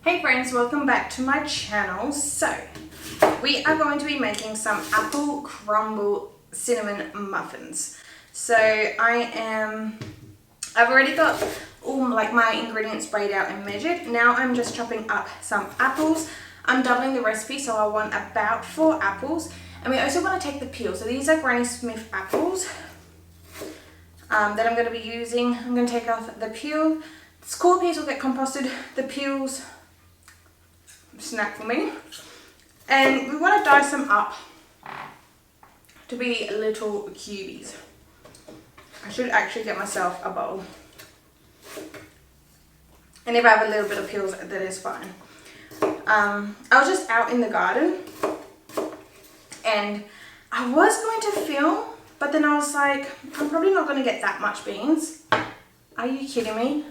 Hey friends, welcome back to my channel. So, we are going to be making some apple crumble cinnamon muffins. So, I've already got all my ingredients weighed out and measured. Now I'm just chopping up some apples. I'm doubling the recipe, so I want about 4 apples. And we also want to take the peel. So these are Granny Smith apples that I'm going to be using. I'm going to take off the peel. The core peels will get composted. The peels, snack for me. And we want to dice them up to be little cubies. I should actually get myself a bowl. And if I have a little bit of peels, that is fine. I was just out in the garden and I was going to film, but then I was like, I'm probably not going to get that much beans. Are you kidding me?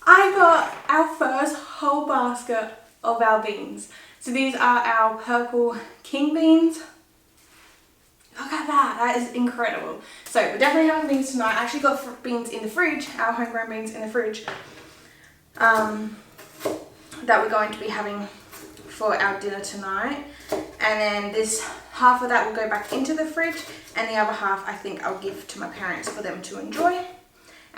I got our first whole basket of our beans. So these are our purple king beans. Look at that, that is incredible. So we're definitely having beans tonight. I actually got beans in the fridge, our homegrown beans in the fridge, that we're going to be having for our dinner tonight. And then this half of that will go back into the fridge, and the other half I think I'll give to my parents for them to enjoy.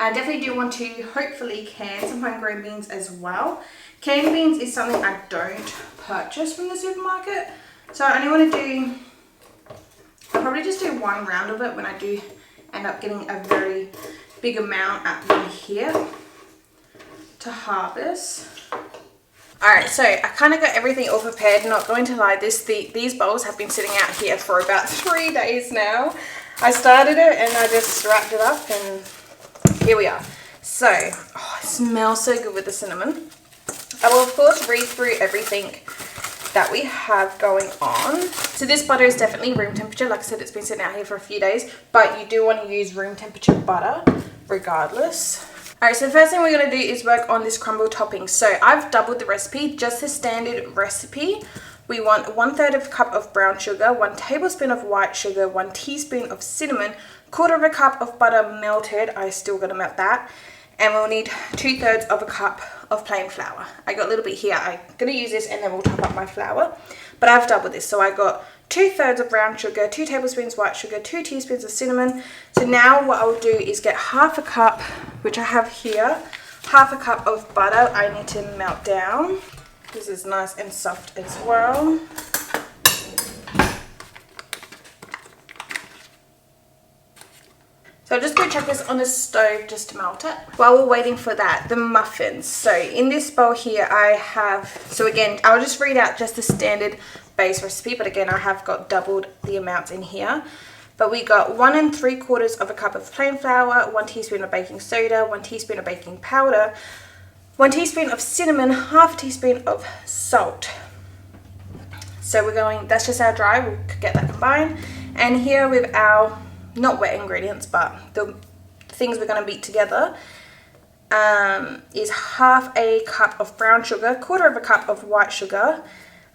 I definitely do want to hopefully can some homegrown beans as well. Canned beans is something I don't purchase from the supermarket. So I only want to do, I'll probably just do 1 round of it when I do end up getting a very big amount at one here to harvest. Alright, so I kind of got everything all prepared. Not going to lie, these bowls have been sitting out here for about 3 days now. I started it and I just wrapped it up and here we are. So, oh, it smells so good with the cinnamon. I will of course read through everything that we have going on. So this butter is definitely room temperature. Like I said, it's been sitting out here for a few days, but you do want to use room temperature butter regardless. Alright, so the first thing we're going to do is work on this crumble topping. So I've doubled the recipe, just the standard recipe. We want 1/3 of a cup of brown sugar, 1 tablespoon of white sugar, 1 teaspoon of cinnamon, 1/4 cup of butter melted. I still got to melt that. And we'll need 2/3 of a cup of plain flour. I got a little bit here. I'm going to use this and then we'll top up my flour. But I've doubled this. So I got 2/3 of brown sugar, 2 tablespoons white sugar, 2 teaspoons of cinnamon. So now what I'll do is get 1/2 cup, which I have here, 1/2 cup of butter I need to melt down. This is nice and soft as well. So I'll just go chuck this on the stove just to melt it. While we're waiting for that, the muffins. So in this bowl here I have, so again, I'll just read out just the standard base recipe, but again, I have got doubled the amounts in here. But we got 1 3/4 of a cup of plain flour, 1 teaspoon of baking soda, 1 teaspoon of baking powder, 1 teaspoon of cinnamon, 1/2 teaspoon of salt. So we're going, that's just our dry, we'll get that combined. And here with our, not wet ingredients, but the things we're going to beat together, is 1/2 cup of brown sugar, 1/4 cup of white sugar.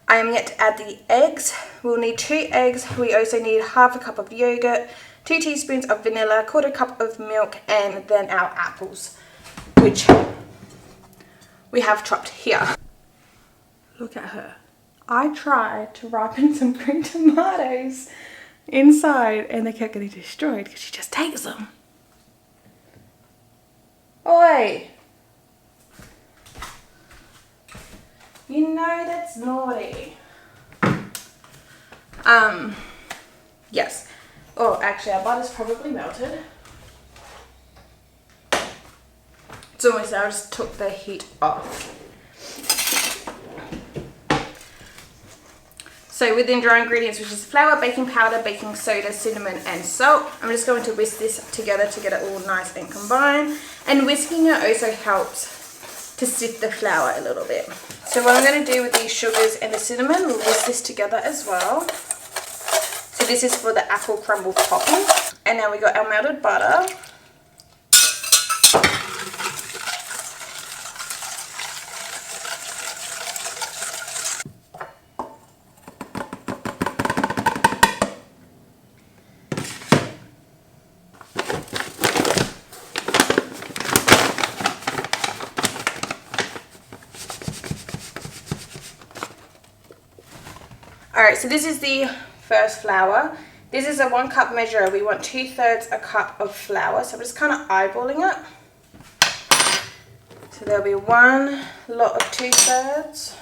I am yet to add the eggs. We'll need 2 eggs. We also need 1/2 cup of yogurt, 2 teaspoons of vanilla, 1/4 cup of milk, and then our apples, which we have chopped here. Look at her. I tried to ripen some green tomatoes inside and they kept getting destroyed because she just takes them. Oi! You know that's naughty. Yes. Oh, actually our butter's probably melted. It's almost there, I just took the heat off. So within dry ingredients, which is flour, baking powder, baking soda, cinnamon and salt, I'm just going to whisk this together to get it all nice and combined. And whisking it also helps to sift the flour a little bit. So what I'm going to do with these sugars and the cinnamon, we'll whisk this together as well. So this is for the apple crumble topping. And now we got our melted butter. Alright, so this is the first flour. This is a 1 cup measure. We want 2/3 a cup of flour. So I'm just kind of eyeballing it. So there'll be 1 lot of 2/3.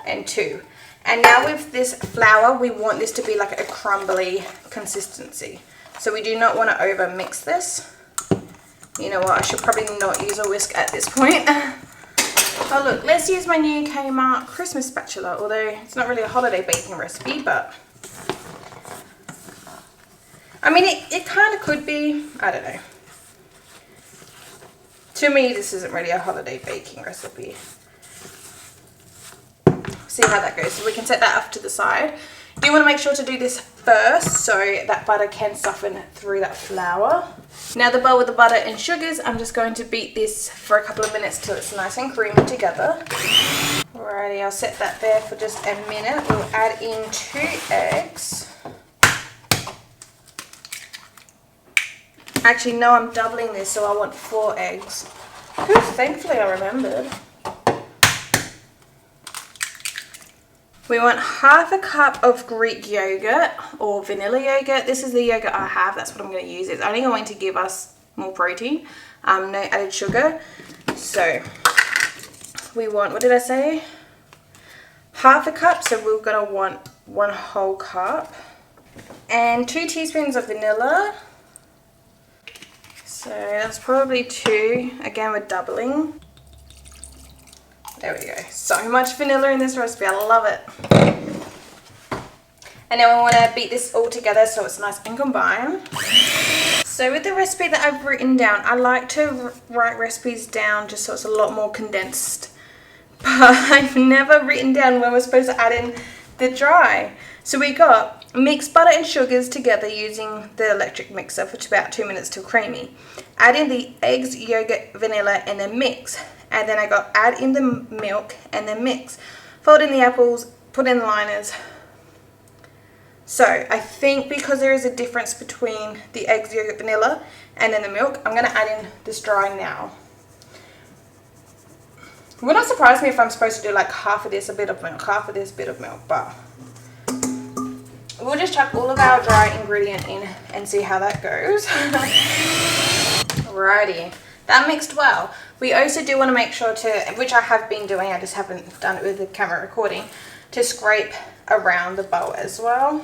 And 2. And now with this flour, we want this to be like a crumbly consistency. So we do not want to over mix this. You know what, I should probably not use a whisk at this point. Oh look, let's use my new Kmart Christmas spatula, although it's not really a holiday baking recipe, but I mean it kind of could be, I don't know. To me, this isn't really a holiday baking recipe. See how that goes. So we can set that off to the side. You want to make sure to do this first so that butter can soften through that flour. Now the bowl with the butter and sugars, I'm just going to beat this for a couple of minutes till it's nice and creamy together. Alrighty, I'll set that there for just a minute. We'll add in 2 eggs. Actually, no, I'm doubling this, so I want 4 eggs. Ooh, thankfully I remembered. We want 1/2 cup of Greek yogurt or vanilla yogurt. This is the yogurt I have. That's what I'm going to use. It's only going to give us more protein. No added sugar. So we want, what did I say? 1/2 cup. So we're going to want 1 whole cup. And 2 teaspoons of vanilla. So that's probably 2. Again, we're doubling. There we go. So much vanilla in this recipe. I love it. And then we want to beat this all together so it's nice and combined. So with the recipe that I've written down, I like to write recipes down just so it's a lot more condensed. But I've never written down when we're supposed to add in the dry. So we got mix butter and sugars together using the electric mixer for about 2 minutes till creamy. Add in the eggs, yogurt, vanilla, and then mix. And then I got add in the milk and then mix. Fold in the apples, put in the liners. So I think because there is a difference between the eggs, yogurt, vanilla, and then the milk, I'm going to add in this dry now. It would not surprise me if I'm supposed to do like half of this, a bit of milk, half of this, bit of milk, but we'll just chuck all of our dry ingredient in and see how that goes. Alrighty, that mixed well. We also do want to make sure to, which I have been doing, I just haven't done it with the camera recording, to scrape around the bowl as well.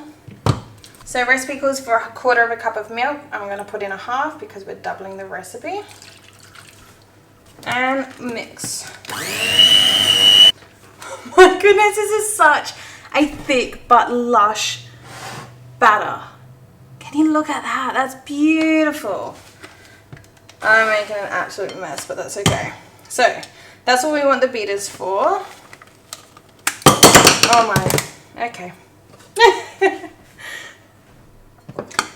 So recipe calls for 1/4 cup of milk. I'm going to put in 1/2 because we're doubling the recipe. And mix. Oh my goodness, this is such a thick but lush batter. Can you look at that? That's beautiful. I'm making an absolute mess, but that's okay. So that's what we want the beaters for. Oh my, okay.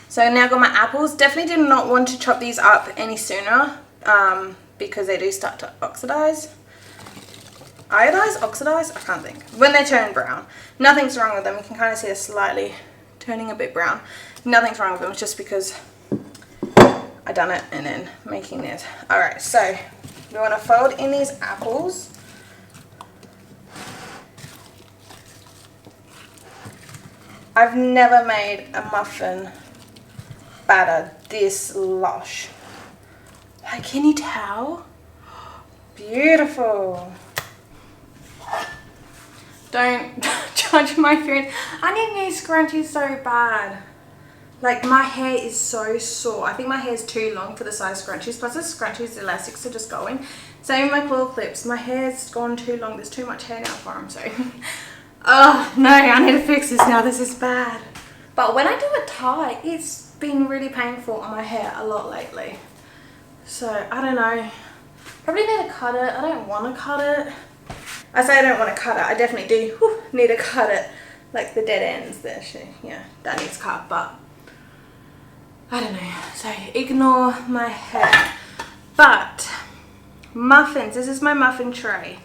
So now I've got my apples. Definitely do not want to chop these up any sooner because they do start to oxidize. Iodize? Oxidize? I can't think. When they turn brown. Nothing's wrong with them. You can kind of see they're slightly turning a bit brown. Nothing's wrong with them. It's just because I done it and then making this. Alright, so we want to fold in these apples. I've never made a muffin batter this lush. Like, can you tell? Beautiful. Don't judge my appearance. I need new scrunchies so bad. Like, my hair is so sore. I think my hair is too long for the size scrunchies. Plus the scrunchies, the elastics are just going. Same with my claw clips. My hair's gone too long. There's too much hair now for them, so. Oh, no, I need to fix this now. This is bad. But when I do a tie, it's been really painful on my hair a lot lately. So, I don't know. Probably need to cut it. I don't want to cut it. I say I don't want to cut it. I definitely do need to cut it. Like the dead ends there. Yeah, that needs cut, but I don't know. So, ignore my hair. But, muffins. This is my muffin tray.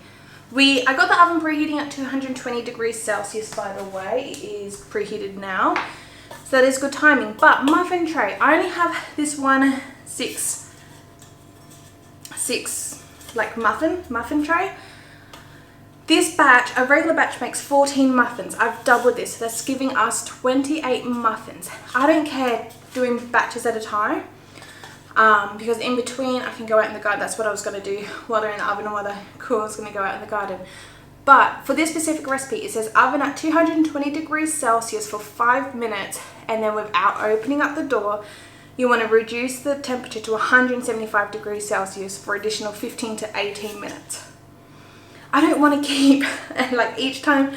I got the oven preheating at 220 degrees Celsius, by the way. It is preheated now. So that is good timing. But muffin tray, I only have this one 6 like muffin tray. This batch, a regular batch, makes 14 muffins. I've doubled this, so that's giving us 28 muffins. I don't care doing batches at a time, because in between I can go out in the garden. That's what I was going to do while they're in the oven, or while they're cool, I was going to go out in the garden. But for this specific recipe, it says oven at 220 degrees Celsius for 5 minutes, and then without opening up the door, you want to reduce the temperature to 175 degrees Celsius for additional 15 to 18 minutes. I don't want to keep, like, each time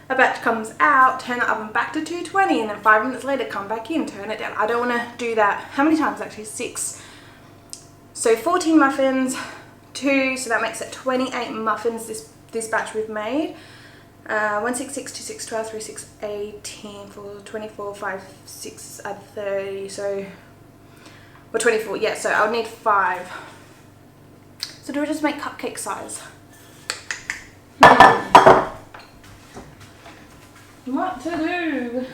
a batch comes out, turn the oven back to 220, and then 5 minutes later come back in, turn it down. I don't want to do that. How many times actually? 6. So 14 muffins, 2, so that makes it 28 muffins this batch we've made. 1, 6, 6, 2, 6, 12, 3, 6, 18, 4, 24, 5, 6, 30, so, well, 24, yeah, so I'll need 5. So do I just make cupcake size? What to do?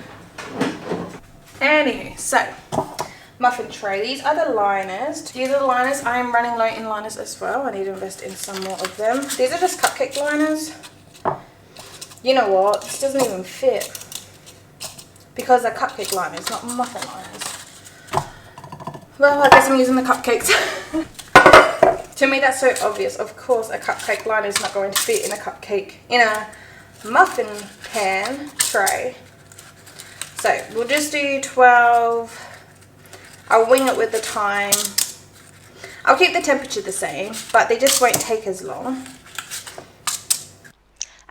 Anywho, so muffin tray. These are the liners. These are the liners. I am running low in liners as well. I need to invest in some more of them. These are just cupcake liners. You know what? This doesn't even fit because they're cupcake liners, not muffin liners. Well, I guess I'm using the cupcakes. To me, that's so obvious. Of course, a cupcake liner is not going to fit in a muffin pan tray. So we'll just do 12. I'll wing it with the time. I'll keep the temperature the same, but they just won't take as long.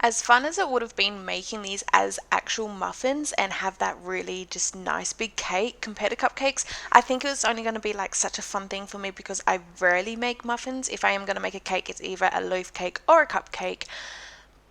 As fun as it would have been making these as actual muffins and have that really just nice big cake compared to cupcakes, I think it was only going to be like such a fun thing for me because I rarely make muffins. If I am going to make a cake, it's either a loaf cake or a cupcake.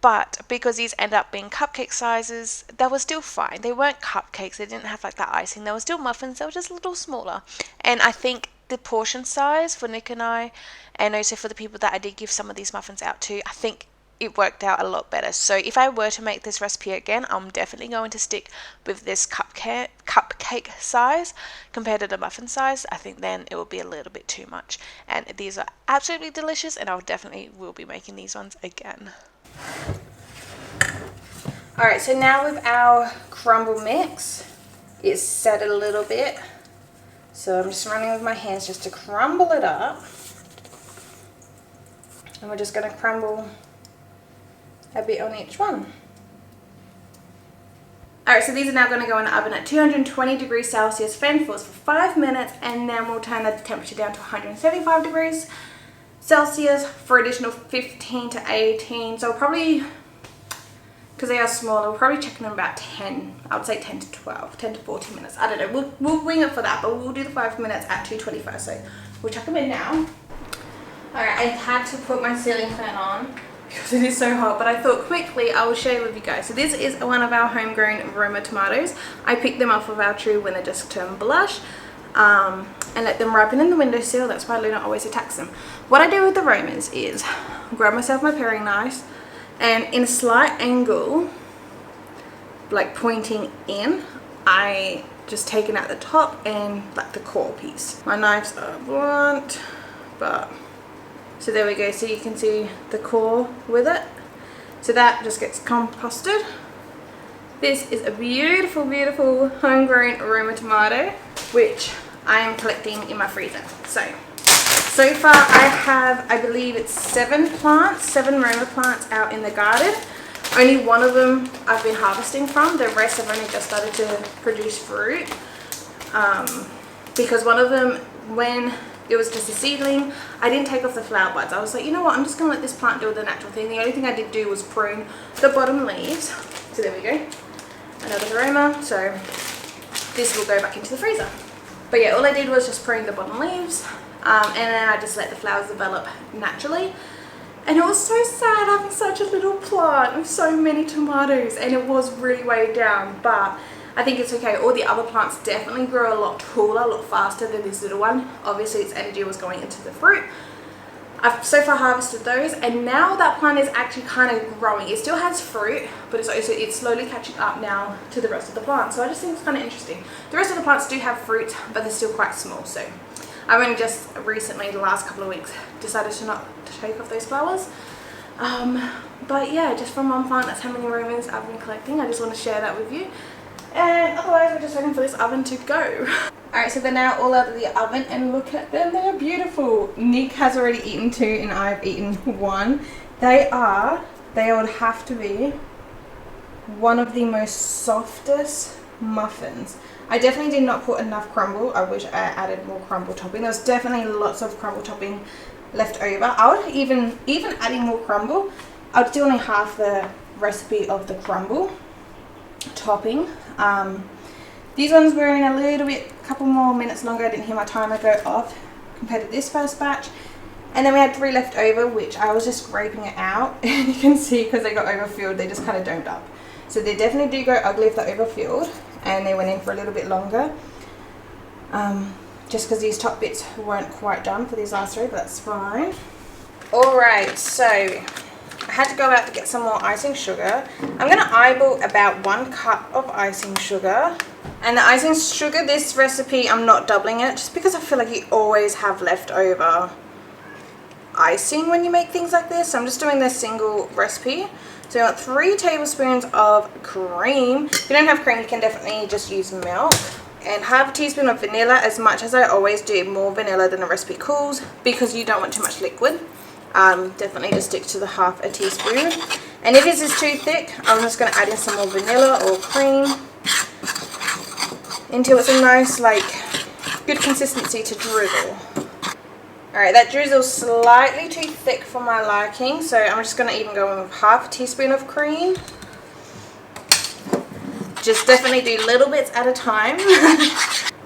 But because these end up being cupcake sizes, they were still fine. They weren't cupcakes. They didn't have like that icing. They were still muffins. They were just a little smaller. And I think the portion size for Nick and I, and also for the people that I did give some of these muffins out to, I think it worked out a lot better. So if I were to make this recipe again, I'm definitely going to stick with this cupcake size compared to the muffin size. I think then it will be a little bit too much. And these are absolutely delicious, and I definitely will be making these ones again. Alright, so now with our crumble mix, it's set a little bit. So I'm just running with my hands just to crumble it up. And we're just going to crumble a bit on each one. Alright, so these are now going to go in the oven at 220 degrees Celsius, fan force for 5 minutes, and then we'll turn the temperature down to 175 degrees Celsius for additional 15 to 18. So probably, because they are smaller, we'll probably check them about 10. I would say 10 to 12, 10 to 14 minutes. I don't know. We'll wing it for that, but we'll do the 5 minutes at 220 first. So we'll chuck them in now. Alright, I had to put my ceiling fan on because it is so hot, but I thought quickly I will share with you guys. So this is one of our homegrown Roma tomatoes. I picked them off of our tree when they just turned blush, and let them ripen in the windowsill. That's why Luna always attacks them. What I do with the Romas is grab myself my paring knife, and in a slight angle, like pointing in, I just take it out the top and like the core piece. My knives are blunt, but so there we go. So you can see the core with it. So that just gets composted. This is a beautiful, beautiful homegrown Roma tomato, which I am collecting in my freezer. So far I have, I believe it's 7 Roma plants out in the garden. Only one of them I've been harvesting from. The rest have only just started to produce fruit. Because one of them, when it was just a seedling, I didn't take off the flower buds. I was like, you know what, I'm just going to let this plant do the natural thing. The only thing I did do was prune the bottom leaves. So there we go. Another Roma. So this will go back into the freezer. But yeah, all I did was just prune the bottom leaves. And then I just let the flowers develop naturally. And it was so sad having such a little plant with so many tomatoes, and it was really weighed down, but I think it's okay. All the other plants definitely grow a lot taller, a lot faster than this little one. Obviously its energy was going into the fruit. I've so far harvested those, and now that plant is actually kind of growing. It still has fruit, but it's slowly catching up now to the rest of the plant. So I just think it's kind of interesting. The rest of the plants do have fruit, but they're still quite small. So I've only just recently, the last couple of weeks, decided to take off those flowers. But yeah, just from one plant, that's how many romans I've been collecting. I just want to share that with you. And otherwise, we're just waiting for this oven to go. Alright, so they're now all out of the oven, and look at them, they're beautiful. Nick has already eaten 2 and I've eaten 1. They would have to be one of the most softest muffins. I definitely did not put enough crumble. I wish I added more crumble topping. There's definitely lots of crumble topping left over. I would even adding more crumble, I would do only half the recipe of the crumble topping. These ones were in a little bit, a couple more minutes longer. I didn't hear my timer go off compared to this first batch. And then we had 3 left over, which I was just scraping it out. And you can see, because they got overfilled, they just kind of domed up. So they definitely do go ugly if they're overfilled. And they went in for a little bit longer. Just because these top bits weren't quite done for these last 3, but that's fine. Alright, so I had to go out to get some more icing sugar. I'm going to eyeball about 1 cup of icing sugar. And the icing sugar, this recipe, I'm not doubling it, just because I feel like you always have leftover icing when you make things like this. So I'm just doing this single recipe. So you want 3 tablespoons of cream. If you don't have cream, you can definitely just use milk. And half a teaspoon of vanilla, as much as I always do, more vanilla than the recipe calls, because you don't want too much liquid. Definitely just stick to the half a teaspoon. And if this is too thick, I'm just going to add in some more vanilla or cream until it's a nice, like, good consistency to drizzle. Alright, that drizzle's slightly too thick for my liking, so I'm just going to even go in with half a teaspoon of cream. Just definitely do little bits at a time.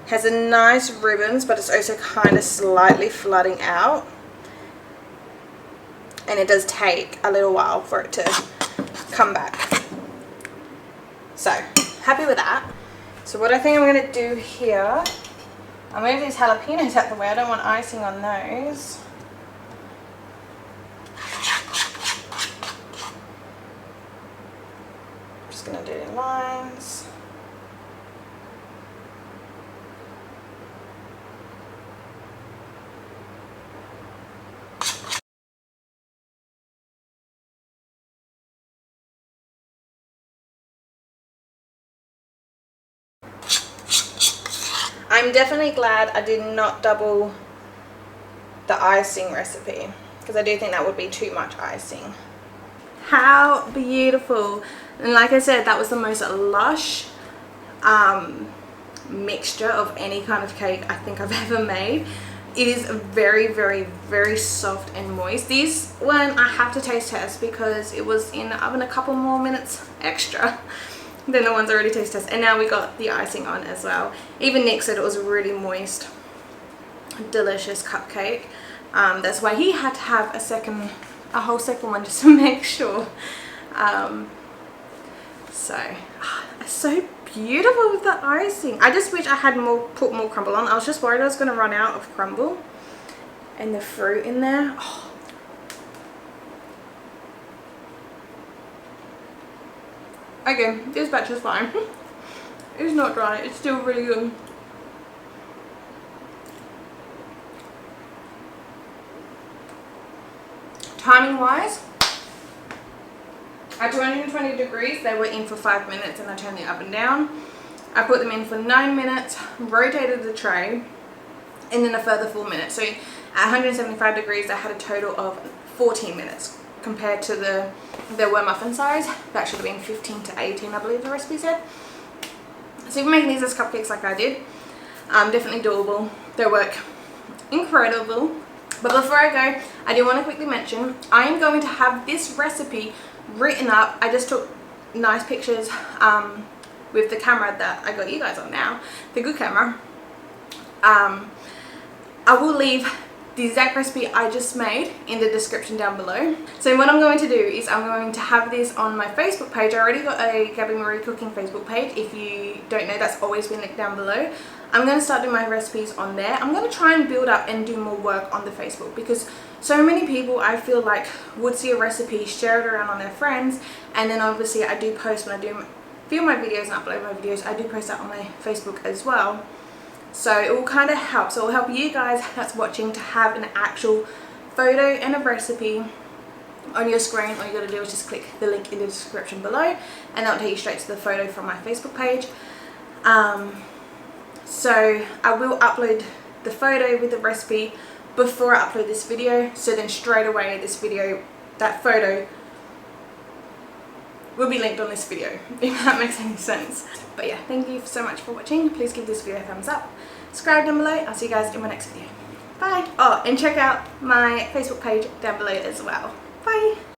Has a nice ribbons, but it's also kind of slightly flooding out. And it does take a little while for it to come back. So, happy with that. So what I think I'm going to do here, I'll move these jalapenos out the way. I don't want icing on those. Just going to do it in lines. I'm definitely glad I did not double the icing recipe, because I do think that would be too much icing. How beautiful. And like I said, that was the most lush mixture of any kind of cake I think I've ever made. It is very, very, very soft and moist. These one I have to taste test because it was in the oven a couple more minutes extra than the ones I already taste test. And now we got the icing on as well. Even Nick said it was a really moist, delicious cupcake. That's why he had to have a whole second one just to make sure. It's so beautiful with the icing. I just wish I had put more crumble on. I was just worried I was going to run out of crumble and the fruit in there. Oh. Okay, this batch is fine. It's not dry, it's still really good. Timing wise, at 220 degrees they were in for 5 minutes and I turned the oven down. I put them in for 9 minutes, rotated the tray, and then a further 4 minutes. So at 175 degrees I had a total of 14 minutes. Compared to there were muffin size, that should have been 15 to 18 I believe the recipe said. So if you're making these as cupcakes like I did, definitely doable. They work incredible. But before I go, I do want to quickly mention, I am going to have this recipe written up. I just took nice pictures with the camera that I got you guys on now, the good camera. I will leave the exact recipe I just made in the description down below. So what I'm going to do is I'm going to have this on my Facebook page. I already got a Gabby Marie Cooking Facebook page. If you don't know, that's always been linked down below. I'm going to start doing my recipes on there. I'm going to try and build up and do more work on the Facebook, because so many people I feel like would see a recipe, share it around on their friends, and then obviously I do post when I do film my videos and upload my videos. I do post that on my Facebook as well. So it will kind of help. So it will help you guys that's watching to have an actual photo and a recipe on your screen. All you got to do is just click the link in the description below and that'll take you straight to the photo from my Facebook page. So I will upload the photo with the recipe before I upload this video, so then straight away this video, that photo will be linked on this video, if that makes any sense. But yeah, thank you so much for watching. Please give this video a thumbs up, subscribe down below. I'll see you guys in my next video. Bye. Oh, and check out my Facebook page down below as well. Bye.